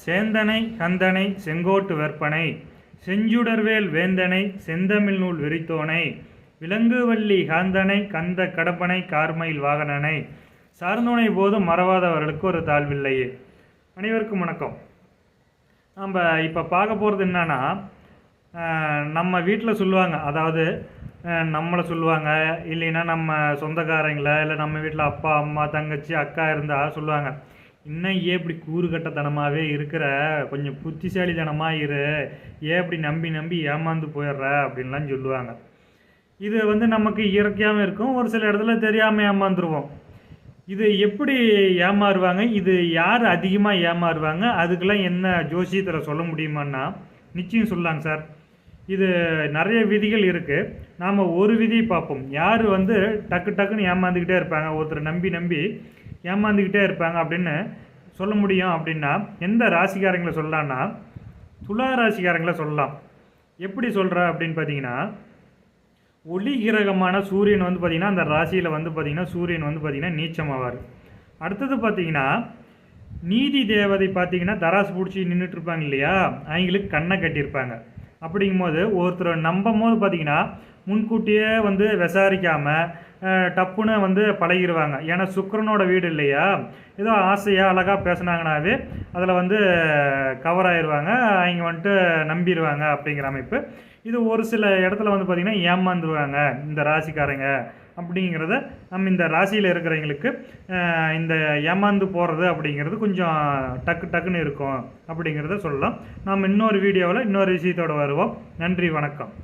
சேந்தனை கந்தனை செங்கோட்டு வெற்பனை செஞ்சுடர்வேல் வேந்தனை செந்தமிழ் நூல் வெறித்தோனை விலங்குவள்ளி காந்தனை கந்த கடப்பனை கார்மயில் வாகனனை சார்ந்தோனை போதும் மறவாதவர்களுக்கு ஒரு தாழ்வில்லையே. அனைவருக்கும் வணக்கம். நம்ம இப்போ பார்க்க போகிறது என்னன்னா, நம்ம வீட்டில் சொல்லுவாங்க, அதாவது நம்மளை சொல்லுவாங்க, இல்லைன்னா நம்ம சொந்தக்காரங்கள, இல்லை நம்ம வீட்டில் அப்பா அம்மா தங்கச்சி அக்கா இருந்தால் சொல்லுவாங்க, இன்னும் ஏன் இப்படி கூறுகட்டத்தனமாகவே இருக்கிற, கொஞ்சம் புத்திசாலித்தனமாக இரு, ஏன் இப்படி நம்பி நம்பி ஏமாந்து போயிடுற அப்படின்லாம் சொல்லுவாங்க. இது நமக்கு இயற்கையாகவும் இருக்கும், ஒரு சில இடத்துல தெரியாமல் ஏமாந்துருவோம். இது எப்படி ஏமாறுவாங்க, இது யார் அதிகமாக ஏமாறுவாங்க, அதுக்கெல்லாம் என்ன ஜோசியத்தில் சொல்ல முடியுமான்னா நிச்சயம் சொல்லலாங்க சார். இது நிறைய விதிகள் இருக்குது. நாம் ஒரு விதியை பார்ப்போம். யார் டக்கு டக்குன்னு ஏமாந்துக்கிட்டே இருப்பாங்க, ஒருத்தர் நம்பி நம்பி ஏமாந்துக்கிட்டே இருப்பாங்க அப்படின்னு சொல்ல முடியும். அப்படின்னா எந்த ராசிக்காரங்களை சொல்லலான்னா துலா ராசிக்காரங்களை சொல்லலாம். எப்படி சொல்கிற அப்படின்னு பார்த்தீங்கன்னா, ஒளி கிரகமான சூரியன் பார்த்திங்கன்னா அந்த ராசியில் பார்த்திங்கன்னா சூரியன் பார்த்திங்கன்னா நீச்சமாவார். அடுத்தது பார்த்திங்கன்னா நீதி தேவதை பார்த்திங்கன்னா தராசு பிடிச்சி நின்றுட்டு இருப்பாங்க இல்லையா, அவங்களுக்கு கண்ணை கட்டியிருப்பாங்க. அப்படிங்கும்போது ஒருத்தர் நம்பும் போது பார்த்திங்கன்னா முன்கூட்டியே விசாரிக்காமல் டப்புன்னு பழகிடுவாங்க. ஏன்னா சுக்கிரனோட வீடு இல்லையா, ஏதோ ஆசையாக அழகாக பேசுனாங்கனாவே அதில் கவர் ஆயிடுவாங்க, அவங்க நம்பிடுவாங்க அப்படிங்கிற அமைப்பு. இது ஒரு சில இடத்துல பார்த்திங்கன்னா ஏமாந்துருவாங்க இந்த ராசிக்காரங்க அப்படிங்கிறத நம்ம இந்த ராசியில் இருக்கிறவங்களுக்கு இந்த ஏமாந்து போகிறது அப்படிங்கிறது கொஞ்சம் டக்கு டக்குன்னு இருக்கும் அப்படிங்கிறத சொல்லலாம். நாம் இன்னொரு வீடியோவில் இன்னொரு விஷயத்தோடு வருவோம். நன்றி, வணக்கம்.